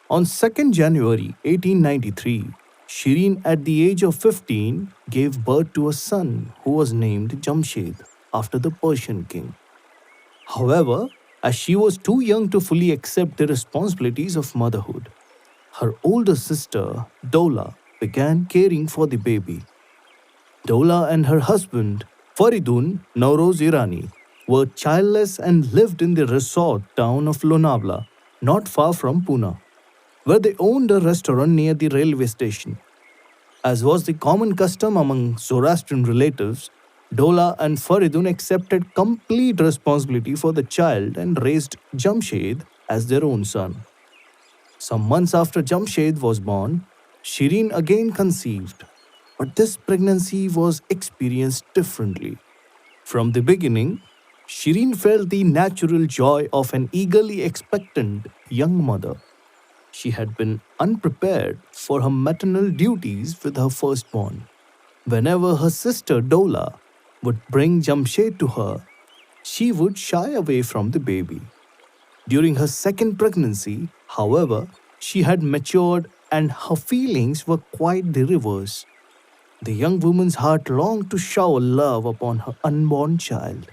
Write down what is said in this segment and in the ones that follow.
On 2nd January 1893, Shireen, at the age of 15, gave birth to a son who was named Jamshed after the Persian king. However, as she was too young to fully accept the responsibilities of motherhood, her older sister, Dola, began caring for the baby. Dola and her husband, Faridun Nauroz Irani, were childless and lived in the resort town of Lonavala, not far from Pune, where they owned a restaurant near the railway station. As was the common custom among Zoroastrian relatives, Dola and Faridun accepted complete responsibility for the child and raised Jamshed as their own son. Some months after Jamshed was born, Shireen again conceived, but this pregnancy was experienced differently. From the beginning, Shireen felt the natural joy of an eagerly expectant young mother. She had been unprepared for her maternal duties with her firstborn. Whenever her sister Dola would bring Jamshed to her, she would shy away from the baby. During her second pregnancy, however, she had matured and her feelings were quite the reverse. The young woman's heart longed to shower love upon her unborn child.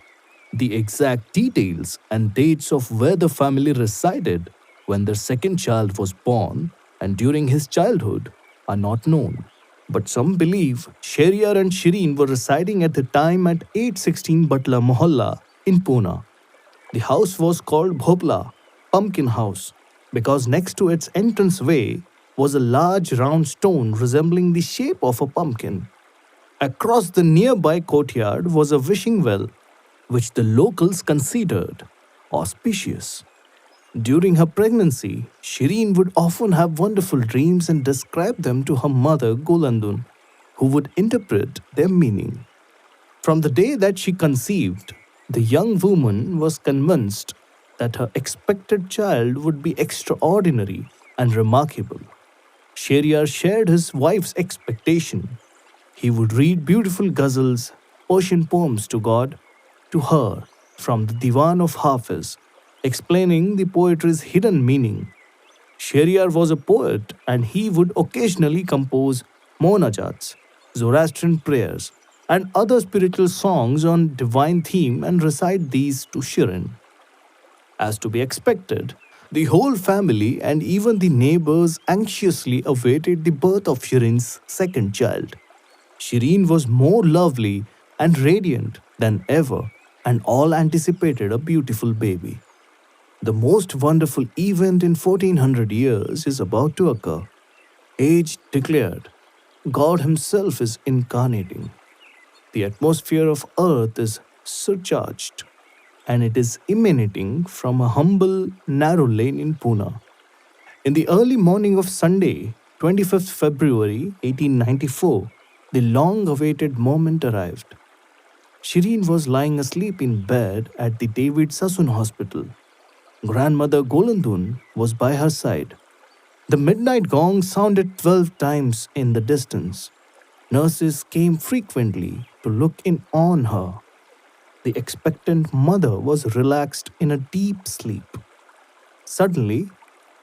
The exact details and dates of where the family resided when their second child was born and during his childhood are not known. But some believe Sheriar and Shireen were residing at the time at 816 Batla Mohalla in Pune. The house was called Bhopla, Pumpkin House, because next to its entranceway was a large round stone resembling the shape of a pumpkin. Across the nearby courtyard was a wishing well, which the locals considered auspicious. During her pregnancy, Shireen would often have wonderful dreams and describe them to her mother Golandun, who would interpret their meaning. From the day that she conceived, the young woman was convinced that her expected child would be extraordinary and remarkable. Sheriar shared his wife's expectation. He would read beautiful ghazals, Persian poems to her from the Divan of Hafiz, explaining the poetry's hidden meaning. Sheriar was a poet and he would occasionally compose monajats, Zoroastrian prayers, and other spiritual songs on divine theme and recite these to Shirin. As to be expected, the whole family and even the neighbors anxiously awaited the birth of Shirin's second child. Shireen was more lovely and radiant than ever, and all anticipated a beautiful baby. The most wonderful event in 1400 years is about to occur. Age declared, God Himself is incarnating. The atmosphere of earth is surcharged, and it is emanating from a humble, narrow lane in Pune. In the early morning of Sunday, 25th February 1894, the long awaited moment arrived. Shireen was lying asleep in bed at the David Sassoon Hospital. Grandmother Golandun was by her side. The midnight gong sounded 12 times in the distance. Nurses came frequently to look in on her. The expectant mother was relaxed in a deep sleep. Suddenly,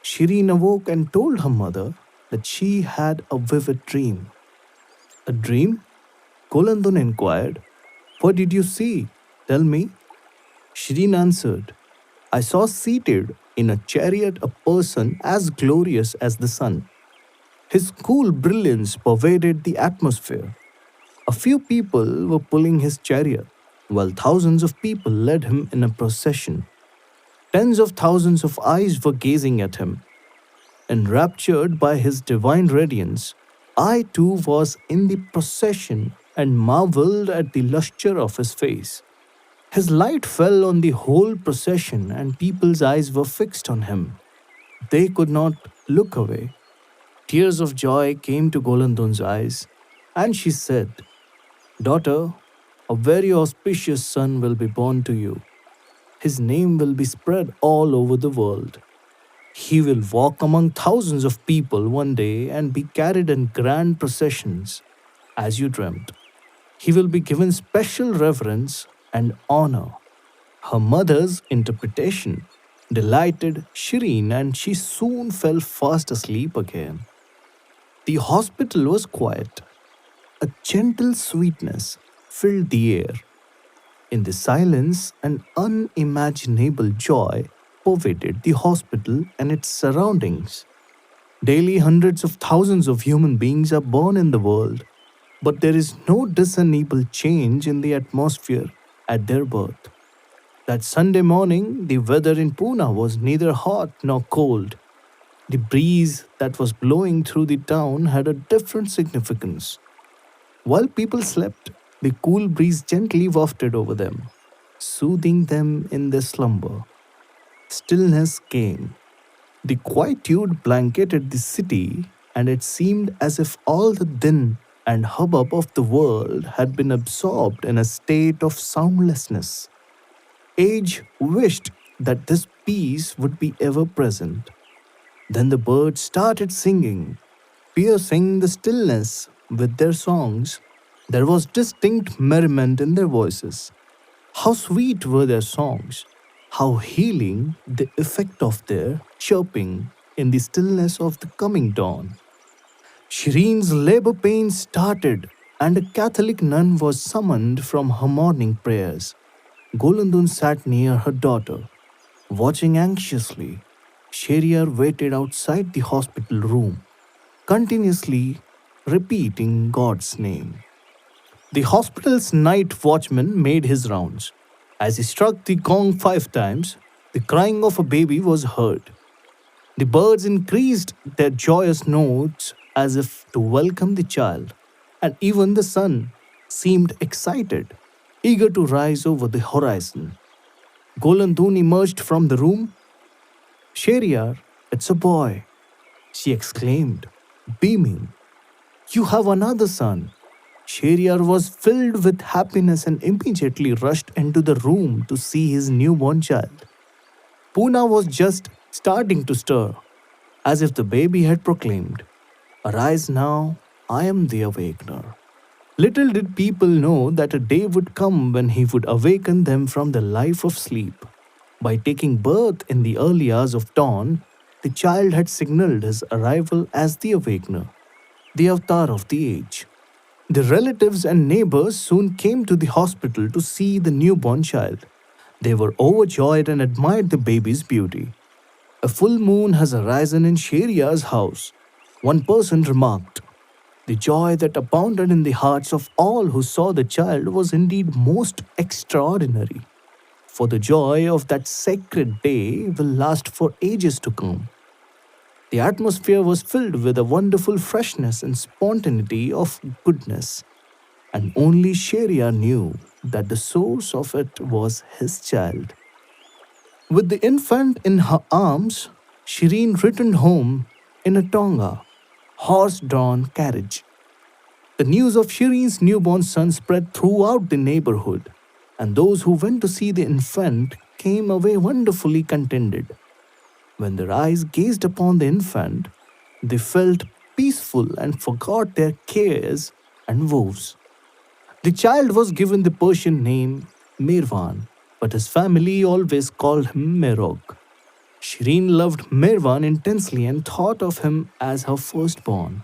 Shireen awoke and told her mother that she had a vivid dream. A dream? Golandun inquired. What did you see? Tell me. Shireen answered, I saw seated in a chariot a person as glorious as the sun. His cool brilliance pervaded the atmosphere. A few people were pulling his chariot, while thousands of people led him in a procession. Tens of thousands of eyes were gazing at him. Enraptured by his divine radiance, I too was in the procession and marveled at the lustre of his face. His light fell on the whole procession, and people's eyes were fixed on him. They could not look away. Tears of joy came to Golandun's eyes, and she said, Daughter, a very auspicious son will be born to you. His name will be spread all over the world. He will walk among thousands of people one day and be carried in grand processions, as you dreamt. He will be given special reverence and honor. Her mother's interpretation delighted Shireen, and she soon fell fast asleep again. The hospital was quiet. A gentle sweetness filled the air. In the silence, an unimaginable joy pervaded the hospital and its surroundings. Daily, hundreds of thousands of human beings are born in the world, but there is no discernible change in the atmosphere at their birth. That Sunday morning, the weather in Pune was neither hot nor cold. The breeze that was blowing through the town had a different significance. While people slept, the cool breeze gently wafted over them, soothing them in their slumber. Stillness came. The quietude blanketed the city, and it seemed as if all the din and hubbub of the world had been absorbed in a state of soundlessness. Age wished that this peace would be ever present. Then the birds started singing, piercing the stillness with their songs. There was distinct merriment in their voices. How sweet were their songs! How healing the effect of their chirping in the stillness of the coming dawn. Shireen's labor pains started, and a Catholic nun was summoned from her morning prayers. Golandun sat near her daughter, watching anxiously. Sheriar waited outside the hospital room, continuously repeating God's name. The hospital's night watchman made his rounds. As he struck the gong 5 times, the crying of a baby was heard. The birds increased their joyous notes as if to welcome the child, and even the sun seemed excited, eager to rise over the horizon. Golandun emerged from the room. Sheriar, it's a boy, she exclaimed, beaming. You have another son. Sheriar was filled with happiness and immediately rushed into the room to see his newborn child. Puna was just starting to stir, as if the baby had proclaimed, Arise now, I am the awakener. Little did people know that a day would come when he would awaken them from the life of sleep. By taking birth in the early hours of dawn, the child had signaled his arrival as the awakener, the avatar of the age. The relatives and neighbors soon came to the hospital to see the newborn child. They were overjoyed and admired the baby's beauty. A full moon has arisen in Sheriar's house, one person remarked. The joy that abounded in the hearts of all who saw the child was indeed most extraordinary, for the joy of that sacred day will last for ages to come. The atmosphere was filled with a wonderful freshness and spontaneity of goodness, and only Sheriar knew that the source of it was his child. With the infant in her arms, Shireen returned home in a tonga, horse drawn carriage. The news of Shireen's newborn son spread throughout the neighborhood, and those who went to see the infant came away wonderfully contented. When their eyes gazed upon the infant, they felt peaceful and forgot their cares and woes. The child was given the Persian name Merwan, but his family always called him Merog. Shireen loved Merwan intensely and thought of him as her firstborn.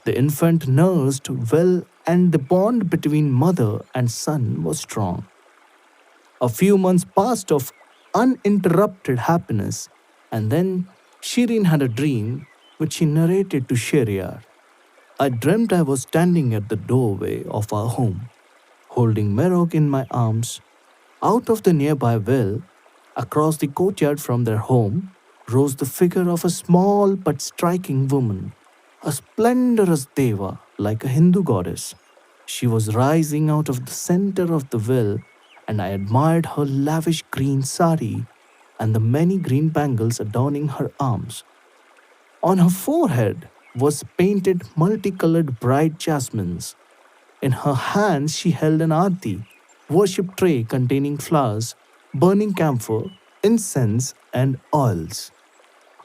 The infant nursed well, and the bond between mother and son was strong. A few months passed of uninterrupted happiness, and then Shireen had a dream which she narrated to Sheriar. I dreamt I was standing at the doorway of our home, holding Merog in my arms. Out of the nearby well, across the courtyard from their home, rose the figure of a small but striking woman, a splendorous deva like a Hindu goddess. She was rising out of the center of the well, and I admired her lavish green sari and the many green bangles adorning her arms. On her forehead was painted multicolored bright jasmines. In her hands she held an arti, worship tray containing flowers, burning camphor, incense, and oils.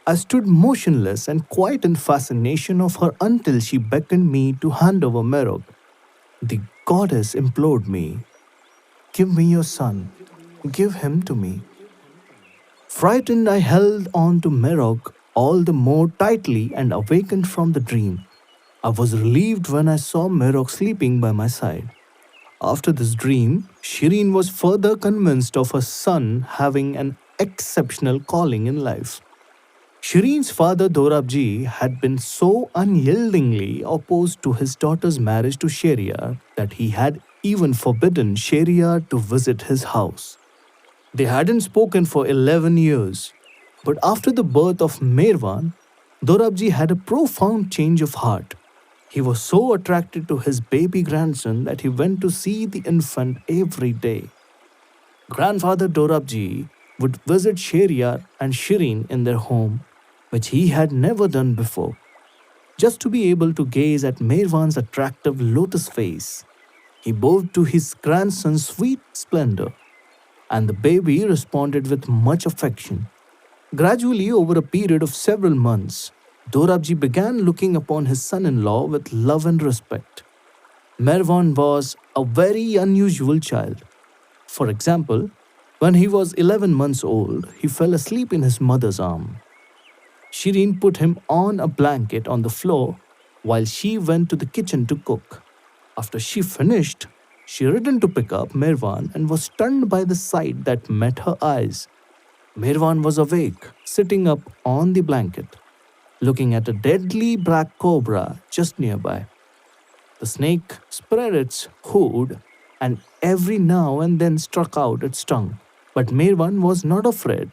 I stood motionless and quiet in fascination of her until she beckoned me to hand over Merog. The goddess implored me, Give me your son, give him to me. Frightened, I held on to Merok all the more tightly and awakened from the dream. I was relieved when I saw Merok sleeping by my side. After this dream, Shireen was further convinced of her son having an exceptional calling in life. Shireen's father Dorabji had been so unyieldingly opposed to his daughter's marriage to Sheriar that he had even forbidden Sheriar to visit his house. They hadn't spoken for 11 years, but after the birth of Merwan, Dorabji had a profound change of heart. He was so attracted to his baby grandson that he went to see the infant every day. Grandfather Dorabji would visit Sheriar and Shirin in their home, which he had never done before, just to be able to gaze at Merwan's attractive lotus face. He bowed to his grandson's sweet splendor, and the baby responded with much affection. Gradually, over a period of several months, Dorabji began looking upon his son in law with love and respect. Merwan was a very unusual child. For example, when he was 11 months old, he fell asleep in his mother's arm. Shireen put him on a blanket on the floor while she went to the kitchen to cook. After she finished, she returned to pick up Merwan and was stunned by the sight that met her eyes. Merwan was awake, sitting up on the blanket, looking at a deadly black cobra just nearby. The snake spread its hood and every now and then struck out its tongue. But Merwan was not afraid.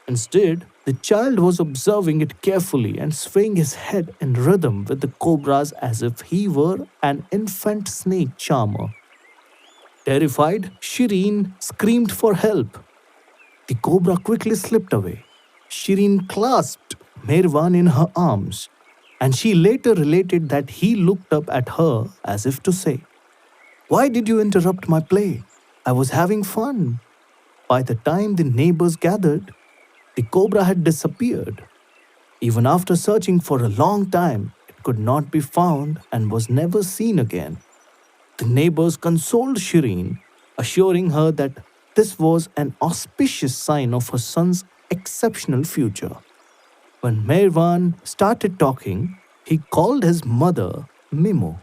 Instead, the child was observing it carefully and swaying his head in rhythm with the cobras as if he were an infant snake charmer. Terrified, Shireen screamed for help. The cobra quickly slipped away. Shireen clasped Merwan in her arms, and she later related that he looked up at her as if to say, "Why did you interrupt my play? I was having fun." By the time the neighbors gathered, the cobra had disappeared. Even after searching for a long time, it could not be found and was never seen again. The neighbors consoled Shireen, assuring her that this was an auspicious sign of her son's exceptional future. When Merwan started talking, he called his mother Mimo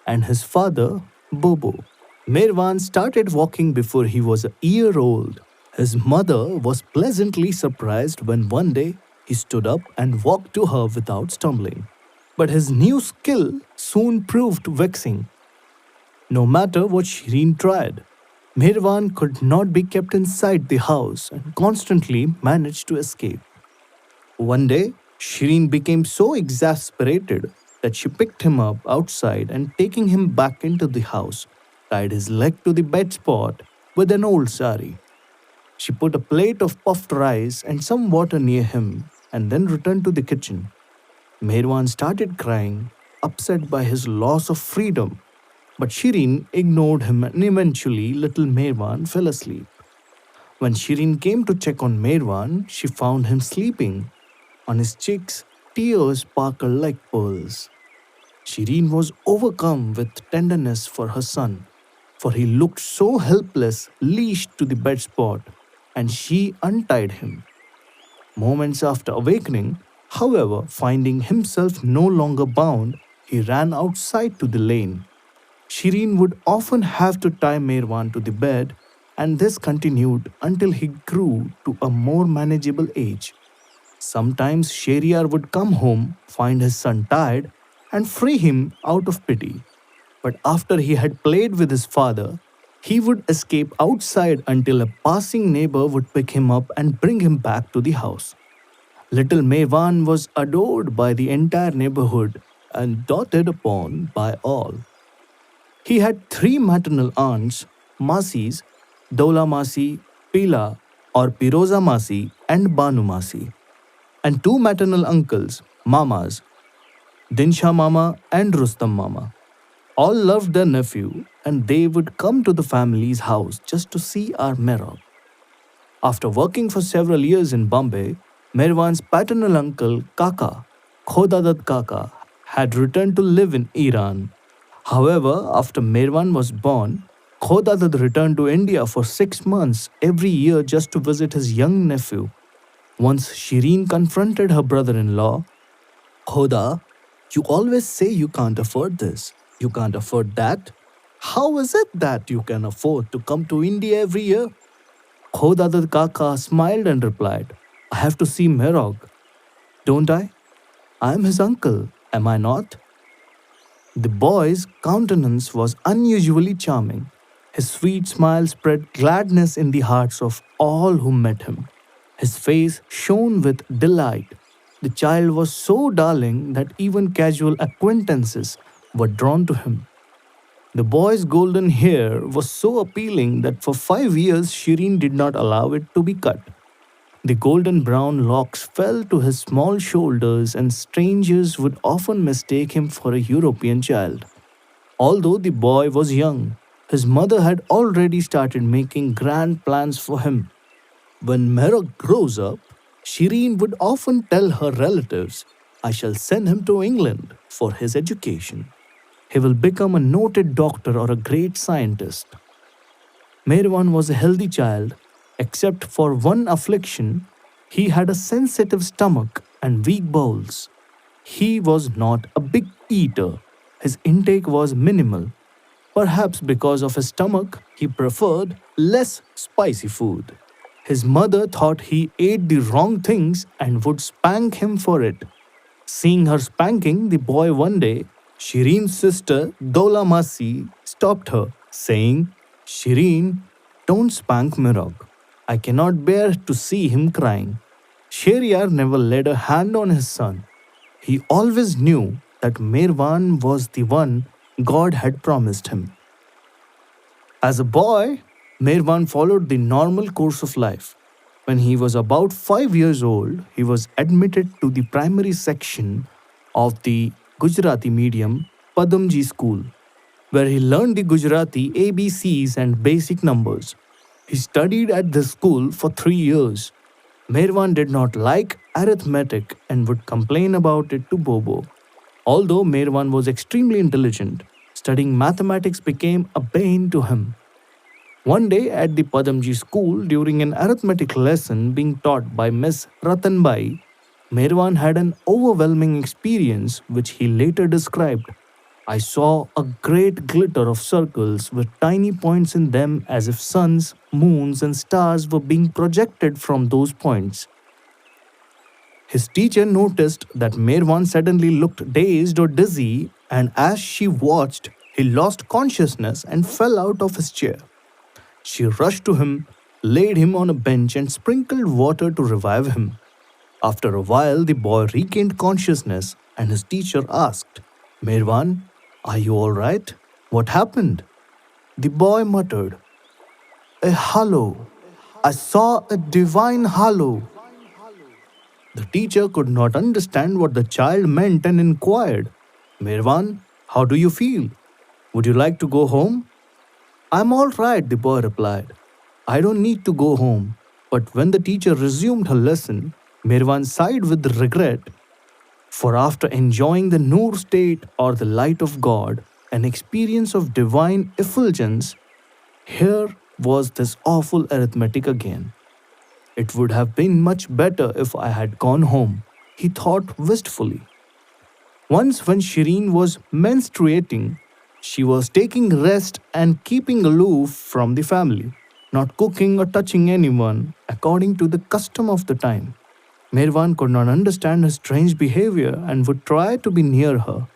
and his father Bobo. Merwan started walking before he was a year old. His mother was pleasantly surprised when one day he stood up and walked to her without stumbling. But his new skill soon proved vexing. No matter what Shireen tried, Merwan could not be kept inside the house and constantly managed to escape. One day, Shireen became so exasperated that she picked him up outside and taking him back into the house, tied his leg to the bed spot with an old sari. She put a plate of puffed rice and some water near him and then returned to the kitchen. Merwan started crying, upset by his loss of freedom, but Shireen ignored him and eventually little Merwan fell asleep. When Shireen came to check on Merwan, she found him sleeping. On his cheeks, tears sparkled like pearls. Shireen was overcome with tenderness for her son, for he looked so helpless, leashed to the bed spot, and she untied him. Moments after awakening, however, finding himself no longer bound, he ran outside to the lane. Shireen would often have to tie Merwan to the bed, and this continued until he grew to a more manageable age. Sometimes Sheriar would come home, find his son tired, and free him out of pity. But after he had played with his father, he would escape outside until a passing neighbor would pick him up and bring him back to the house. Little Merwan was adored by the entire neighborhood and doted upon by all. He had three maternal aunts, Masis, Dola Masi, Pila or Piroza Masi, and Banu Masi, and two maternal uncles, Mamas, Dinsha Mama and Rustam Mama. All loved their nephew and they would come to the family's house just to see our Merab. After working for several years in Bombay, Merwan's paternal uncle Kaka, Khodadat Kaka, had returned to live in Iran. However, after Merwan was born, Khodadat returned to India for 6 months every year just to visit his young nephew. Once Shireen confronted her brother in law, Khoda, you always say you can't afford this. You can't afford that. How is it that you can afford to come to India every year? Khoda the Kaka smiled and replied, I have to see Merog, don't I? I am his uncle, am I not? The boy's countenance was unusually charming. His sweet smile spread gladness in the hearts of all who met him. His face shone with delight. The child was so darling that even casual acquaintances were drawn to him. The boy's golden hair was so appealing that for 5 years Shireen did not allow it to be cut. The golden brown locks fell to his small shoulders, and strangers would often mistake him for a European child. Although the boy was young, his mother had already started making grand plans for him. When Merok grows up, Shireen would often tell her relatives, I shall send him to England for his education. He will become a noted doctor or a great scientist. Merwan was a healthy child, except for one affliction. He had a sensitive stomach and weak bowels. He was not a big eater. His intake was minimal. Perhaps because of his stomach, he preferred less spicy food. His mother thought he ate the wrong things and would spank him for it. Seeing her spanking the boy one day, Shireen's sister Dola Masi stopped her, saying, Shireen, don't spank Mirog. I cannot bear to see him crying. Sheriar never laid a hand on his son. He always knew that Merwan was the one God had promised him. As a boy, Merwan followed the normal course of life. When he was about 5 years old, he was admitted to the primary section of the Gujarati medium Padamji school, where he learned the Gujarati ABCs and basic numbers. He studied at this school for 3 years. Merwan did not like arithmetic and would complain about it to Bobo. Although Merwan was extremely intelligent, studying mathematics became a bane to him. One day at the Padamji school, during an arithmetic lesson being taught by Miss Ratanbai, Merwan had an overwhelming experience which he later described. I saw a great glitter of circles with tiny points in them as if suns, moons, and stars were being projected from those points. His teacher noticed that Merwan suddenly looked dazed or dizzy, and as she watched, he lost consciousness and fell out of his chair. She rushed to him, laid him on a bench, and sprinkled water to revive him. After a while, the boy regained consciousness, and his teacher asked, Merwan, are you all right? What happened? The boy muttered, A halo. I saw a divine halo. The teacher could not understand what the child meant and inquired, Merwan, how do you feel? Would you like to go home? I'm all right, the boy replied. I don't need to go home. But when the teacher resumed her lesson, Mirwan sighed with regret, for after enjoying the Noor state or the light of God, an experience of divine effulgence, here was this awful arithmetic again. It would have been much better if I had gone home, he thought wistfully. Once, when Shireen was menstruating, she was taking rest and keeping aloof from the family, not cooking or touching anyone according to the custom of the time. Mirwan could not understand her strange behavior and would try to be near her.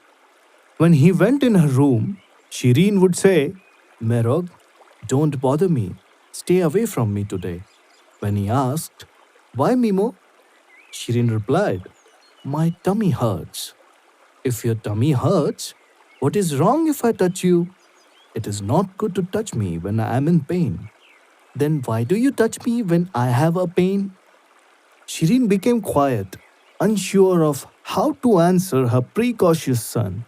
When he went in her room, Shireen would say, Merog, don't bother me. Stay away from me today. When he asked, Why, Mimo? Shireen replied, My tummy hurts. If your tummy hurts, what is wrong if I touch you? It is not good to touch me when I am in pain. Then why do you touch me when I have a pain? Shireen became quiet, unsure of how to answer her precautious son.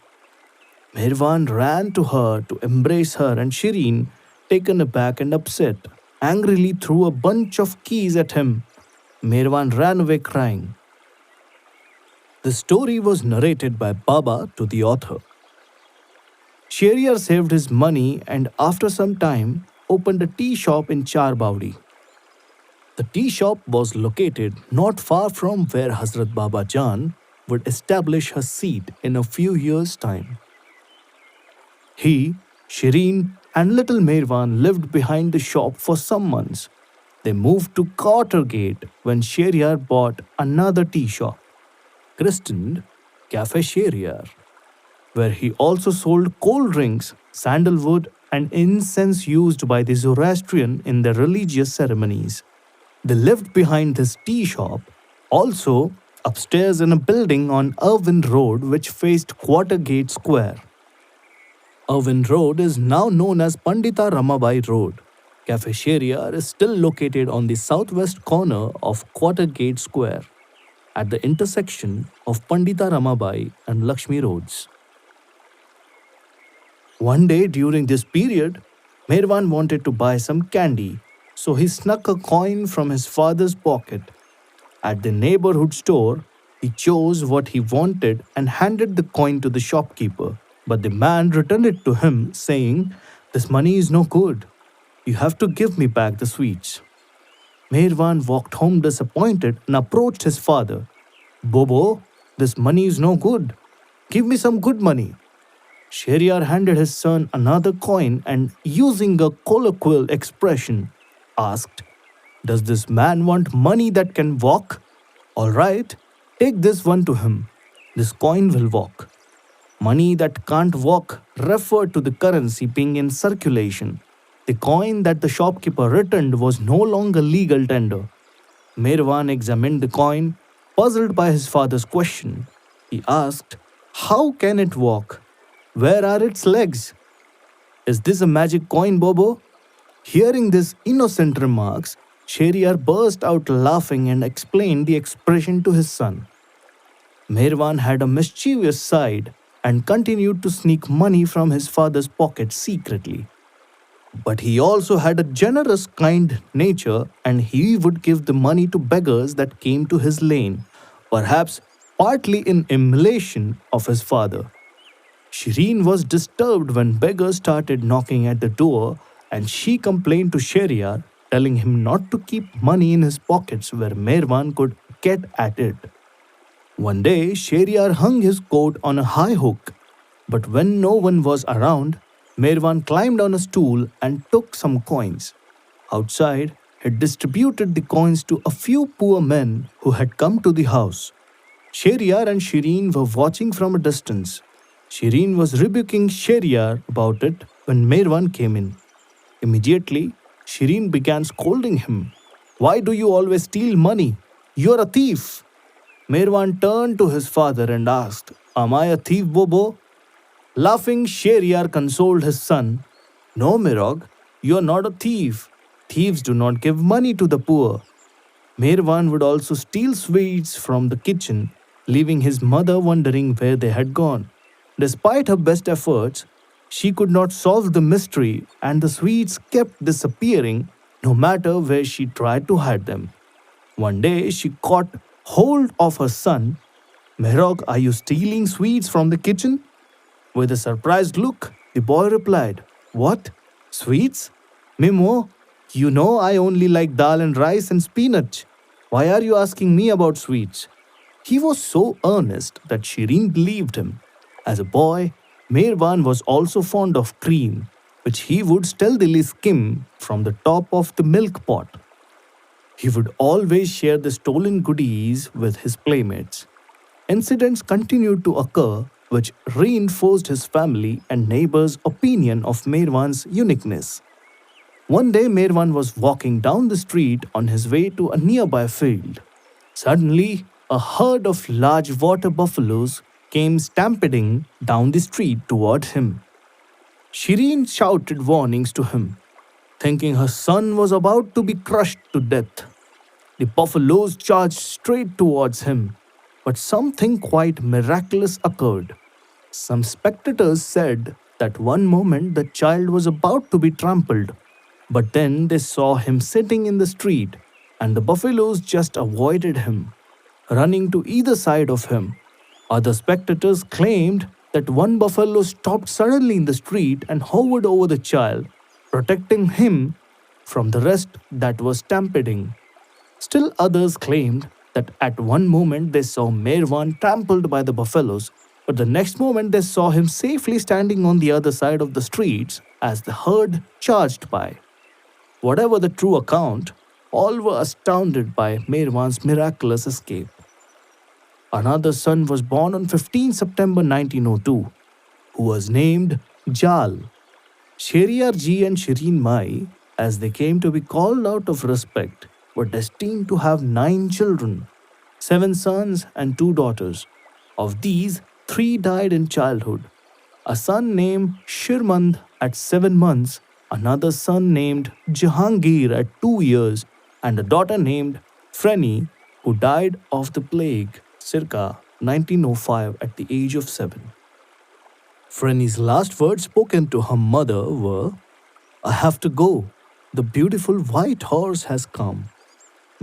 Mirwan ran to her to embrace her, and Shireen, taken aback and upset, angrily threw a bunch of keys at him. Mirwan ran away crying. The story was narrated by Baba to the author. Sheriar saved his money and after some time opened a tea shop in Charbaudi. The tea shop was located not far from where Hazrat Baba Jan would establish her seat in a few years' time. He, Shireen, and little Merwan lived behind the shop for some months. They moved to Quartergate when Sheriar bought another tea shop, christened Cafe Sheriar, where he also sold cold drinks, sandalwood, and incense used by the Zoroastrian in their religious ceremonies. They lived behind this tea shop, also upstairs in a building on Irvin Road which faced Quartergate Square. Irvin Road is now known as Pandita Ramabai Road. Cafe Sheriar is still located on the southwest corner of Quartergate Square, at the intersection of Pandita Ramabai and Lakshmi Roads. One day during this period, Merwan wanted to buy some candy, so he snuck a coin from his father's pocket. At the neighborhood store, he chose what he wanted and handed the coin to the shopkeeper. But the man returned it to him, saying, "This money is no good. You have to give me back the sweets." Merwan walked home disappointed and approached his father. "Bobo, this money is no good. Give me some good money." Sheriar handed his son another coin and, using a colloquial expression, asked, "Does this man want money that can walk? All right, take this one to him. This coin will walk." Money that can't walk referred to the currency being in circulation. The coin that the shopkeeper returned was no longer legal tender. Merwan examined the coin, puzzled by his father's question. He asked, "How can it walk? Where are its legs? Is this a magic coin, Bobo?" Hearing these innocent remarks, Sheriar burst out laughing and explained the expression to his son. Merwan had a mischievous side and continued to sneak money from his father's pocket secretly. But he also had a generous, kind nature, and he would give the money to beggars that came to his lane, perhaps partly in emulation of his father. Shireen was disturbed when beggars started knocking at the door, and she complained to Sheriar, telling him not to keep money in his pockets where Merwan could get at it. One day, Sheriar hung his coat on a high hook, but when no one was around, Merwan climbed on a stool and took some coins. Outside, he distributed the coins to a few poor men who had come to the house. Sheriar and Shireen were watching from a distance. Shireen was rebuking Sheriar about it when Merwan came in. Immediately, Shireen began scolding him. "Why do you always steal money? You're a thief." Merwan turned to his father and asked, "Am I a thief, Bobo?" Laughing, Sheriar consoled his son. "No, Mirog, you are not a thief. Thieves do not give money to the poor." Merwan would also steal sweets from the kitchen, leaving his mother wondering where they had gone. Despite her best efforts, she could not solve the mystery, and the sweets kept disappearing no matter where she tried to hide them. One day, she caught hold of her son. "Mehrog, are you stealing sweets from the kitchen?" With a surprised look, the boy replied, "What? Sweets? Mimo, you know I only like dal and rice and spinach. Why are you asking me about sweets?" He was so earnest that Shireen believed him. As a boy, Merwan was also fond of cream, which he would stealthily skim from the top of the milk pot. He would always share the stolen goodies with his playmates. Incidents continued to occur, which reinforced his family and neighbors' opinion of Merwan's uniqueness. One day, Merwan was walking down the street on his way to a nearby field. Suddenly, a herd of large water buffaloes came stampeding down the street toward him. Shireen shouted warnings to him, thinking her son was about to be crushed to death. The buffaloes charged straight towards him, but something quite miraculous occurred. Some spectators said that one moment the child was about to be trampled, but then they saw him sitting in the street, and the buffaloes just avoided him, running to either side of him. Other spectators claimed that one buffalo stopped suddenly in the street and hovered over the child, protecting him from the rest that was stampeding. Still others claimed that at one moment they saw Merwan trampled by the buffaloes, but the next moment they saw him safely standing on the other side of the streets as the herd charged by. Whatever the true account, all were astounded by Merwan's miraculous escape. Another son was born on 15 September 1902, who was named Jal. Sheriar Ji and Shireen Mai, as they came to be called out of respect, were destined to have 9 children, 7 sons and 2 daughters. Of these, 3 died in childhood. A son named Shirmand at 7 months, another son named Jahangir at 2 years, and a daughter named Freni, who died of the plague circa 1905 at the age of 7. Freni's last words spoken to her mother were, "I have to go. The beautiful white horse has come."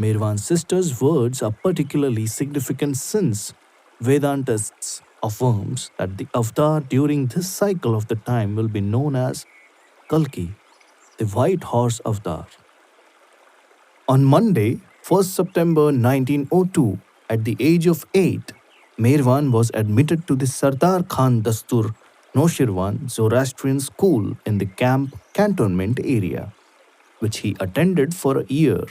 Mirwan's sister's words are particularly significant since Vedantists affirms that the avatar during this cycle of the time will be known as Kalki, the white horse avatar. On Monday, 1st September 1902, at the age of 8, Merwan was admitted to the Sardar Khan Dastur Noshirwan Zoroastrian school in the camp cantonment area, which he attended for a year.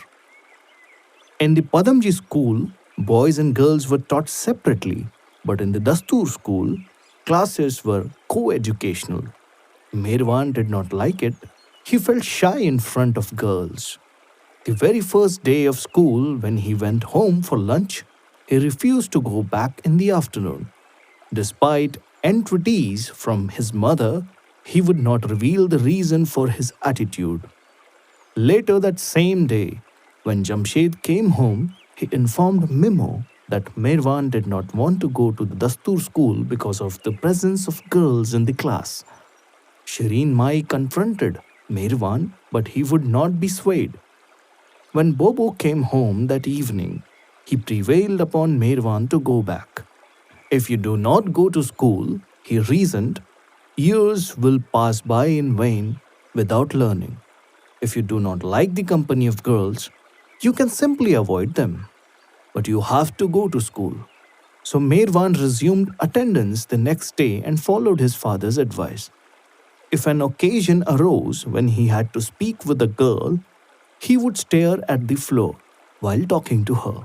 In the Padamji school, boys and girls were taught separately, but in the Dastur school, classes were co-educational. Merwan did not like it. He felt shy in front of girls. The very first day of school, when he went home for lunch, he refused to go back in the afternoon. Despite entreaties from his mother, he would not reveal the reason for his attitude. Later that same day, when Jamshed came home, he informed Mimo that Merwan did not want to go to the Dastur school because of the presence of girls in the class. Shireen Mai confronted Merwan, but he would not be swayed. When Bobo came home that evening, he prevailed upon Merwan to go back. "If you do not go to school," he reasoned, "years will pass by in vain without learning. If you do not like the company of girls, you can simply avoid them. But you have to go to school." So Merwan resumed attendance the next day and followed his father's advice. If an occasion arose when he had to speak with a girl, he would stare at the floor while talking to her.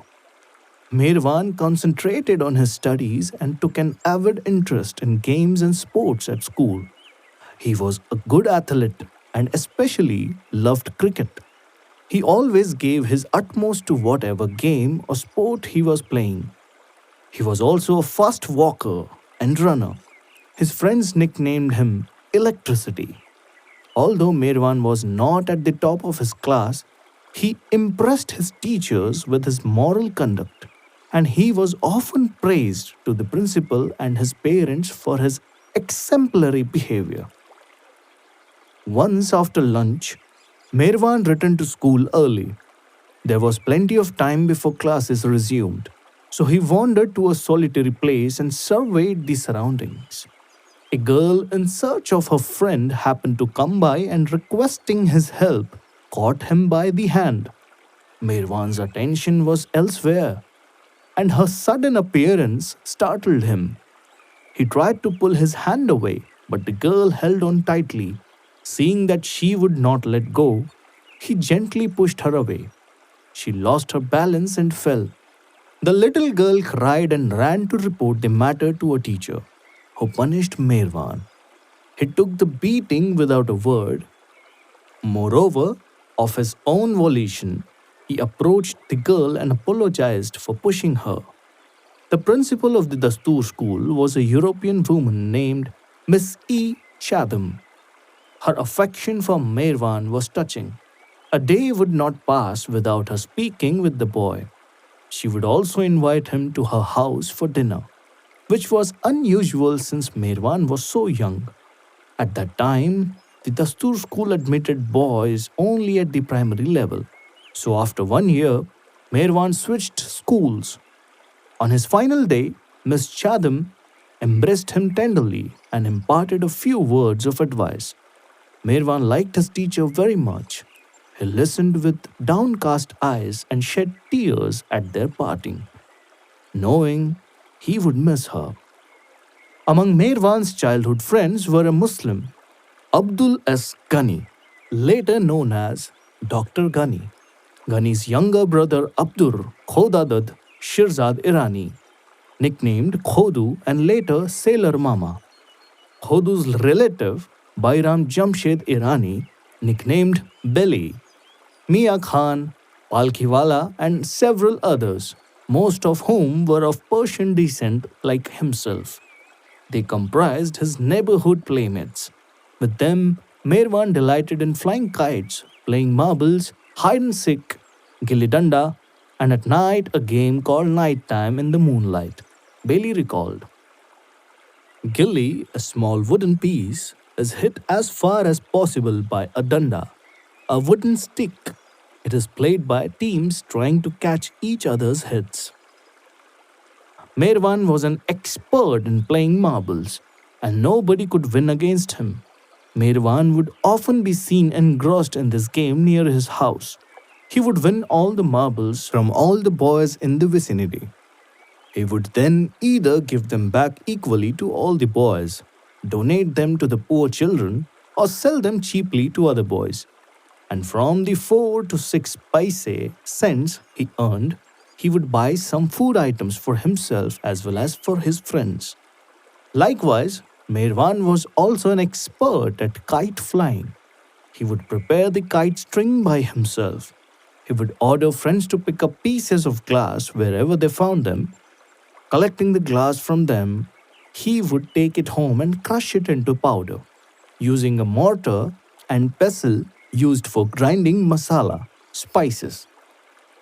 Merwan concentrated on his studies and took an avid interest in games and sports at school. He was a good athlete and especially loved cricket. He always gave his utmost to whatever game or sport he was playing. He was also a fast walker and runner. His friends nicknamed him Electricity. Although Merwan was not at the top of his class, he impressed his teachers with his moral conduct, and he was often praised to the principal and his parents for his exemplary behavior. Once after lunch, Merwan returned to school early. There was plenty of time before classes resumed, so he wandered to a solitary place and surveyed the surroundings. A girl in search of her friend happened to come by and requesting his help caught him by the hand. Merwan's attention was elsewhere, and her sudden appearance startled him. He tried to pull his hand away, but the girl held on tightly. Seeing that she would not let go, he gently pushed her away. She lost her balance and fell. The little girl cried and ran to report the matter to a teacher, who punished Merwan. He took the beating without a word. Moreover, of his own volition, he approached the girl and apologized for pushing her. The principal of the Dastur school was a European woman named Miss E. Chatham. Her affection for Merwan was touching. A day would not pass without her speaking with the boy. She would also invite him to her house for dinner, which was unusual since Merwan was so young. At that time, the Dastur school admitted boys only at the primary level. So after 1 year, Merwan switched schools. On his final day, Miss Chatham embraced him tenderly and imparted a few words of advice. Merwan liked his teacher very much. He listened with downcast eyes and shed tears at their parting, knowing he would miss her. Among Merwan's childhood friends were a Muslim, Abdul S. Ghani, later known as Dr. Ghani. Ghani's younger brother Abdur Khodadad Shirzad Irani, nicknamed Khodu and later Sailor Mama. Khodu's relative Bairam Jamshed Irani, nicknamed Beli, Mia Khan, Palkhiwala, and several others, most of whom were of Persian descent like himself. They comprised his neighborhood playmates. With them, Merwan delighted in flying kites, playing marbles, hide and seek, gilli danda, and at night a game called Night Time in the moonlight. Bailey recalled. Gilli, a small wooden piece, is hit as far as possible by a danda, a wooden stick. It is played by teams trying to catch each other's hits. Merwan was an expert in playing marbles, and nobody could win against him. Merwan would often be seen engrossed in this game near his house. He would win all the marbles from all the boys in the vicinity. He would then either give them back equally to all the boys, donate them to the poor children, or sell them cheaply to other boys. And from the 4 to 6 paise cents he earned, he would buy some food items for himself as well as for his friends. Likewise, Merwan was also an expert at kite flying. He would prepare the kite string by himself. He would order friends to pick up pieces of glass wherever they found them. Collecting the glass from them, he would take it home and crush it into powder, using a mortar and pestle used for grinding masala, spices.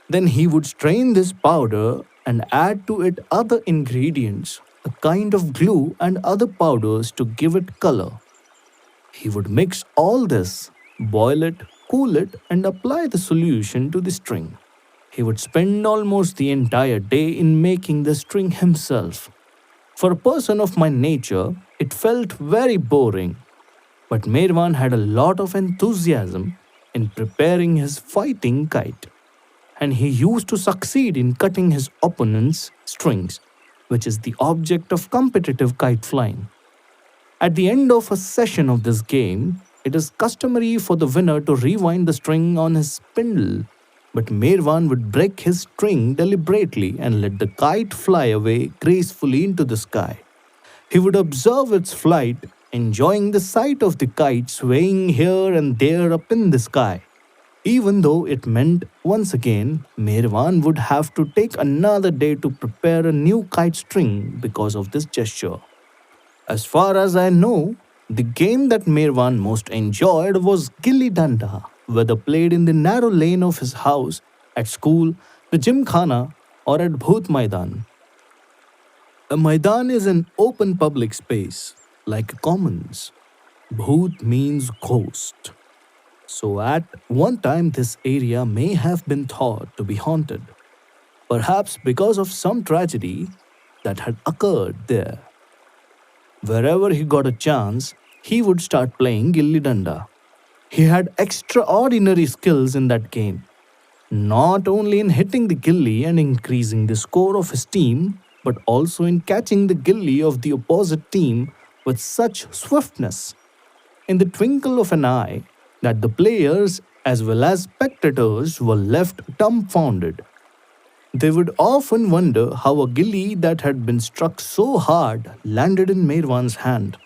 Then he would strain this powder and add to it other ingredients, a kind of glue and other powders to give it color. He would mix all this, boil it, cool it, and apply the solution to the string. He would spend almost the entire day in making the string himself. For a person of my nature, it felt very boring. But Merwan had a lot of enthusiasm in preparing his fighting kite, and he used to succeed in cutting his opponent's strings, which is the object of competitive kite flying. At the end of a session of this game, it is customary for the winner to rewind the string on his spindle, but Merwan would break his string deliberately and let the kite fly away gracefully into the sky. He would observe its flight, enjoying the sight of the kite swaying here and there up in the sky. Even though it meant once again Merwan would have to take another day to prepare a new kite string because of this gesture. As far as I know, the game that Merwan most enjoyed was Gilli Danda, whether played in the narrow lane of his house, at school, the gymkhana, or at Bhoot Maidan. A Maidan is an open public space, like a commons. Bhoot means ghost. So at one time this area may have been thought to be haunted, perhaps because of some tragedy that had occurred there. Wherever he got a chance, he would start playing Gilli Danda. He had extraordinary skills in that game, not only in hitting the gilli and increasing the score of his team, but also in catching the gilli of the opposite team with such swiftness, in the twinkle of an eye, that the players as well as spectators were left dumbfounded. They would often wonder how a gilli that had been struck so hard landed in Merwan's hand.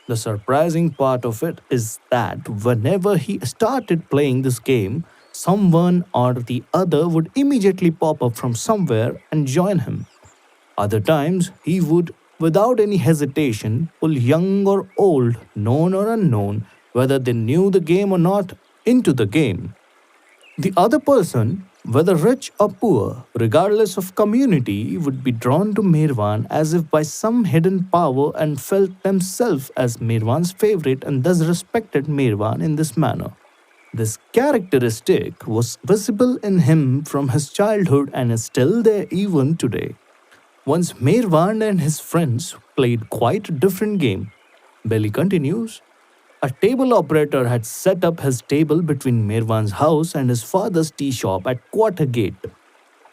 The surprising part of it is that whenever he started playing this game, someone or the other would immediately pop up from somewhere and join him. Other times, he would, without any hesitation, pull young or old, known or unknown, whether they knew the game or not, into the game. The other person, whether rich or poor, regardless of community, would be drawn to Merwan as if by some hidden power and felt themselves as Merwan's favorite and thus respected Merwan in this manner. This characteristic was visible in him from his childhood and is still there even today. Once Merwan and his friends played quite a different game. Belly continues. A table operator had set up his table between Merwan's house and his father's tea shop at Quarter Gate.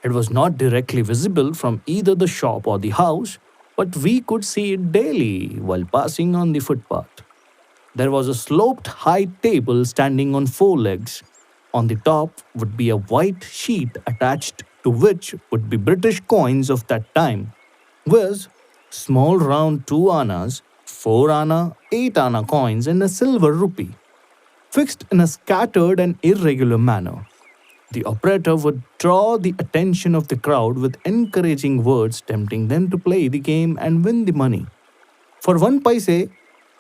It was not directly visible from either the shop or the house, but we could see it daily while passing on the footpath. There was a sloped high table standing on four legs. On the top would be a white sheet attached to which would be British coins of that time, viz. Small round 2 annas, 4 anna, 8 anna coins and a silver rupee, fixed in a scattered and irregular manner. The operator would draw the attention of the crowd with encouraging words tempting them to play the game and win the money. For 1 paise,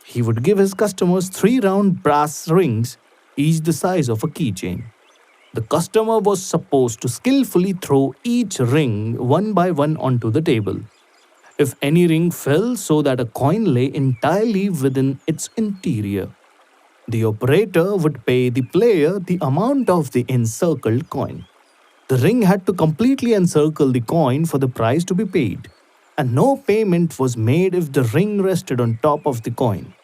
he would give his customers 3 round brass rings, each the size of a keychain. The customer was supposed to skillfully throw each ring one by one onto the table. If any ring fell so that a coin lay entirely within its interior, the operator would pay the player the amount of the encircled coin. The ring had to completely encircle the coin for the price to be paid, and no payment was made if the ring rested on top of the coin.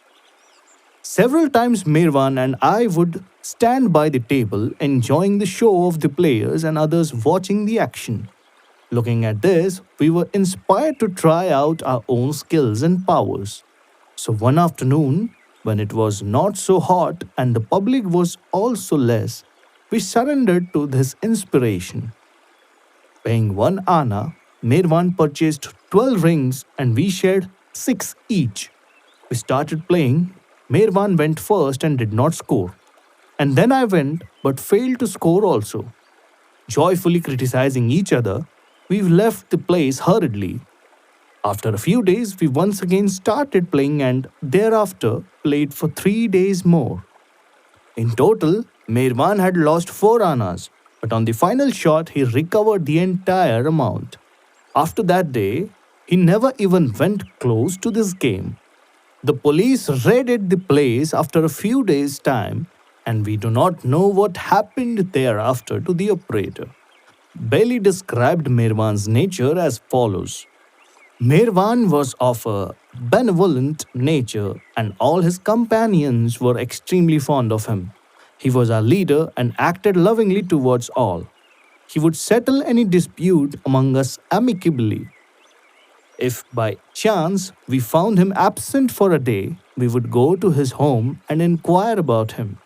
Several times Mirwan and I would stand by the table enjoying the show of the players and others watching the action. Looking at this, we were inspired to try out our own skills and powers. So one afternoon, when it was not so hot and the public was also less, we surrendered to this inspiration. Paying 1 anna, Mirwan purchased 12 rings and we shared 6 each. We started playing. Mirwan went first and did not score. And then I went but failed to score also. Joyfully criticizing each other, we left the place hurriedly. After a few days, we once again started playing and thereafter played for 3 days more. In total, Mirwan had lost 4 annas, but on the final shot, he recovered the entire amount. After that day, he never even went close to this game. The police raided the place after a few days' time, and we do not know what happened thereafter to the operator. Bailey described Mirwan's nature as follows. Mirwan was of a benevolent nature, and all his companions were extremely fond of him. He was our leader and acted lovingly towards all. He would settle any dispute among us amicably. If by chance we found him absent for a day, we would go to his home and inquire about him.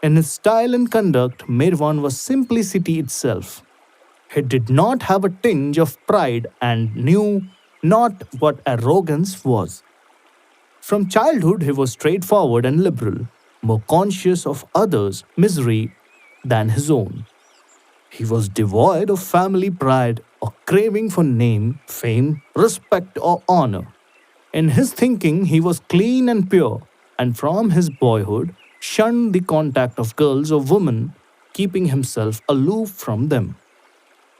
In his style and conduct, Mirwan was simplicity itself. He did not have a tinge of pride and knew not what arrogance was. From childhood, he was straightforward and liberal, more conscious of others' misery than his own. He was devoid of family pride or craving for name, fame, respect, or honor. In his thinking, he was clean and pure, and from his boyhood, shunned the contact of girls or women, keeping himself aloof from them.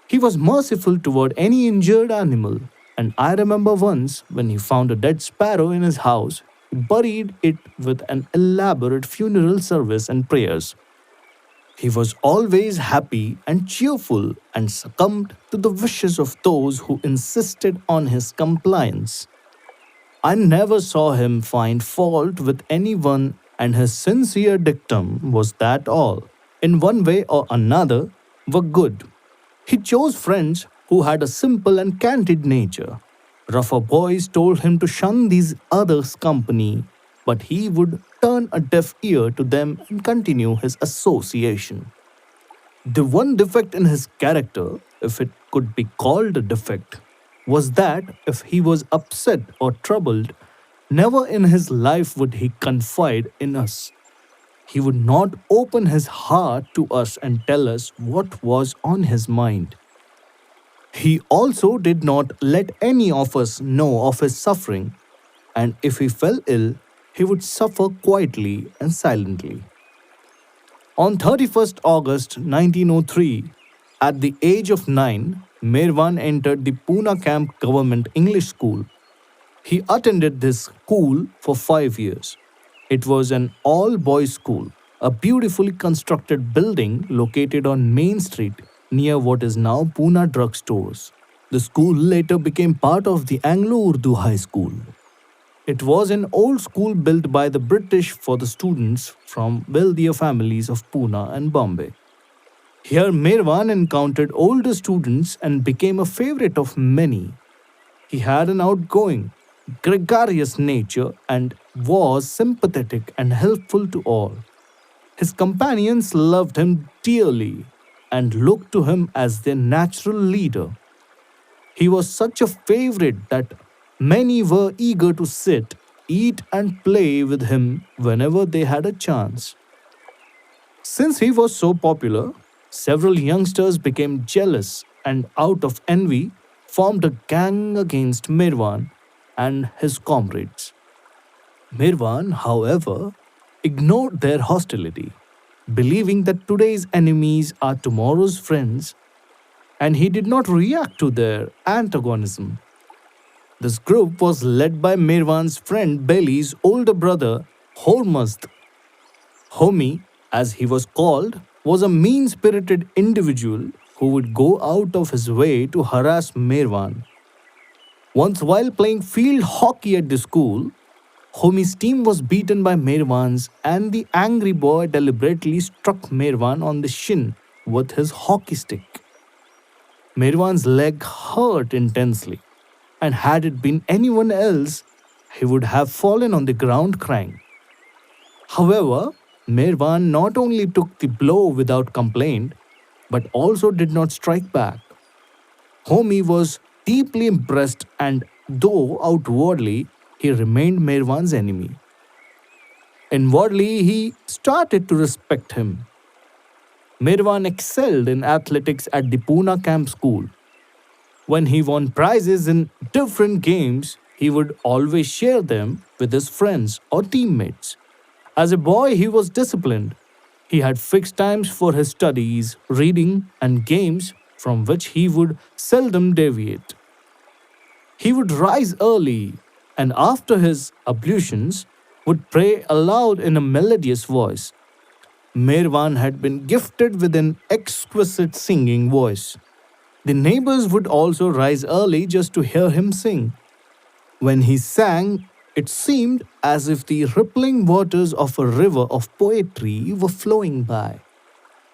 He was merciful toward any injured animal, and I remember once when he found a dead sparrow in his house, he buried it with an elaborate funeral service and prayers. He was always happy and cheerful and succumbed to the wishes of those who insisted on his compliance. I never saw him find fault with anyone, and his sincere dictum was that all, in one way or another, were good. He chose friends who had a simple and candid nature. Rougher boys told him to shun these others' company, but he would turn a deaf ear to them and continue his association. The one defect in his character, if it could be called a defect, was that if he was upset or troubled, never in his life would he confide in us. He would not open his heart to us and tell us what was on his mind. He also did not let any of us know of his suffering, and if he fell ill, he would suffer quietly and silently. On 31st August 1903, at the age of 9, Mirwan entered the Pune Camp Government English School. He attended this school for 5 years. It was an all-boys school, a beautifully constructed building located on Main Street near what is now Pune Drug Stores. The school later became part of the Anglo-Urdu High School. It was an old school built by the British for the students from wealthier families of Pune and Bombay. Here, Merwan encountered older students and became a favorite of many. He had an outgoing, gregarious nature and was sympathetic and helpful to all. His companions loved him dearly and looked to him as their natural leader. He was such a favorite that many were eager to sit, eat, and play with him whenever they had a chance. Since he was so popular, several youngsters became jealous and, out of envy, formed a gang against Mirwan and his comrades. Mirwan, however, ignored their hostility, believing that today's enemies are tomorrow's friends, and he did not react to their antagonism. This group was led by Mirwan's friend Beli's older brother, Hormuzd. Homi, as he was called, was a mean spirited individual who would go out of his way to harass Mirwan. Once, while playing field hockey at the school, Homi's team was beaten by Mirwan's, and the angry boy deliberately struck Mirwan on the shin with his hockey stick. Mirwan's leg hurt intensely, and had it been anyone else, he would have fallen on the ground crying. However, Mirwan not only took the blow without complaint, but also did not strike back. Homi was deeply impressed, and though outwardly he remained Mirwan's enemy, inwardly he started to respect him. Mirwan excelled in athletics at the Pune Camp School. When he won prizes in different games, he would always share them with his friends or teammates. As a boy, he was disciplined. He had fixed times for his studies, reading, and games from which he would seldom deviate. He would rise early and, after his ablutions, would pray aloud in a melodious voice. Mirwan had been gifted with an exquisite singing voice. The neighbors would also rise early just to hear him sing. When he sang, it seemed as if the rippling waters of a river of poetry were flowing by.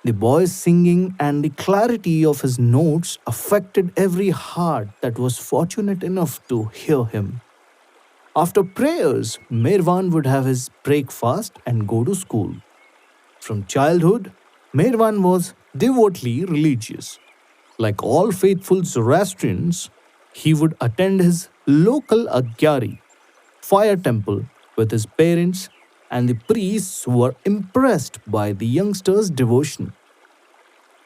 The boy's singing and the clarity of his notes affected every heart that was fortunate enough to hear him. After prayers, Mirwan would have his breakfast and go to school. From childhood, Mirwan was devotedly religious. Like all faithful Zoroastrians, he would attend his local Agyari, fire temple, with his parents, and the priests were impressed by the youngster's devotion.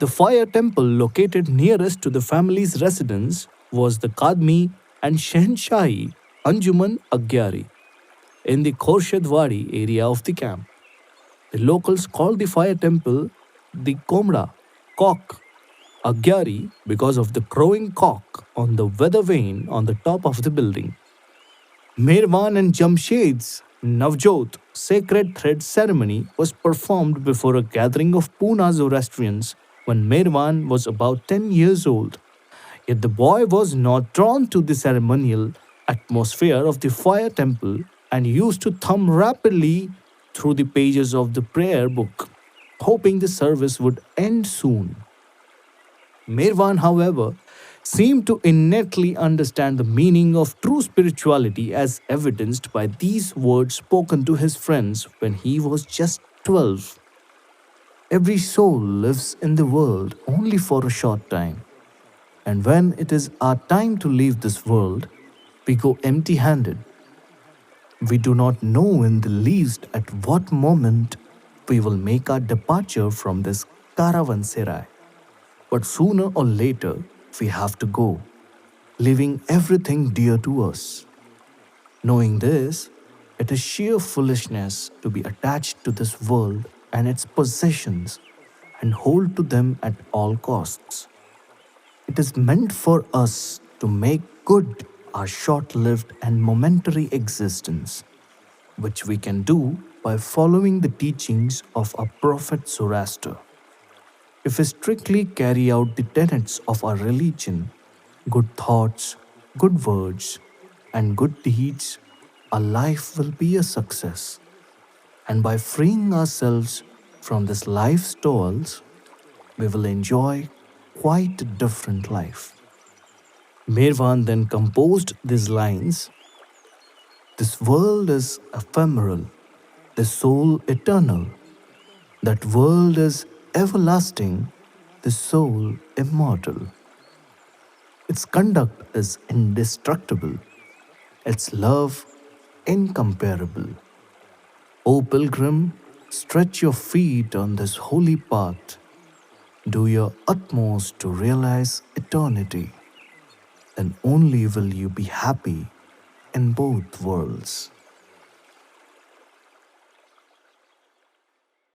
The fire temple located nearest to the family's residence was the Kadmi and Shahi Anjuman Agyari in the Khorshedwadi area of the camp. The locals called the fire temple the Komra, cock, Agyari because of the crowing cock on the weather vane on the top of the building. Mirwan and Jamshed's Navjot sacred thread ceremony was performed before a gathering of Pune Zoroastrians when Mirwan was about 10 years old. Yet the boy was not drawn to the ceremonial atmosphere of the fire temple and used to thumb rapidly through the pages of the prayer book, hoping the service would end soon. Mirwan, however, seemed to innately understand the meaning of true spirituality as evidenced by these words spoken to his friends when he was just 12. Every soul lives in the world only for a short time, and when it is our time to leave this world, we go empty handed. We do not know in the least at what moment we will make our departure from this caravanserai. But sooner or later, we have to go, leaving everything dear to us. Knowing this, it is sheer foolishness to be attached to this world and its possessions and hold to them at all costs. It is meant for us to make good our short lived and momentary existence, which we can do by following the teachings of our prophet Zoroaster. If we strictly carry out the tenets of our religion, good thoughts, good words, and good deeds, our life will be a success. And by freeing ourselves from this life's toils, we will enjoy quite a different life. Merwan then composed these lines: this world is ephemeral, the soul eternal. That world is everlasting, the soul immortal. Its conduct is indestructible, its love incomparable. O pilgrim, stretch your feet on this holy path. Do your utmost to realize eternity. Then only will you be happy in both worlds.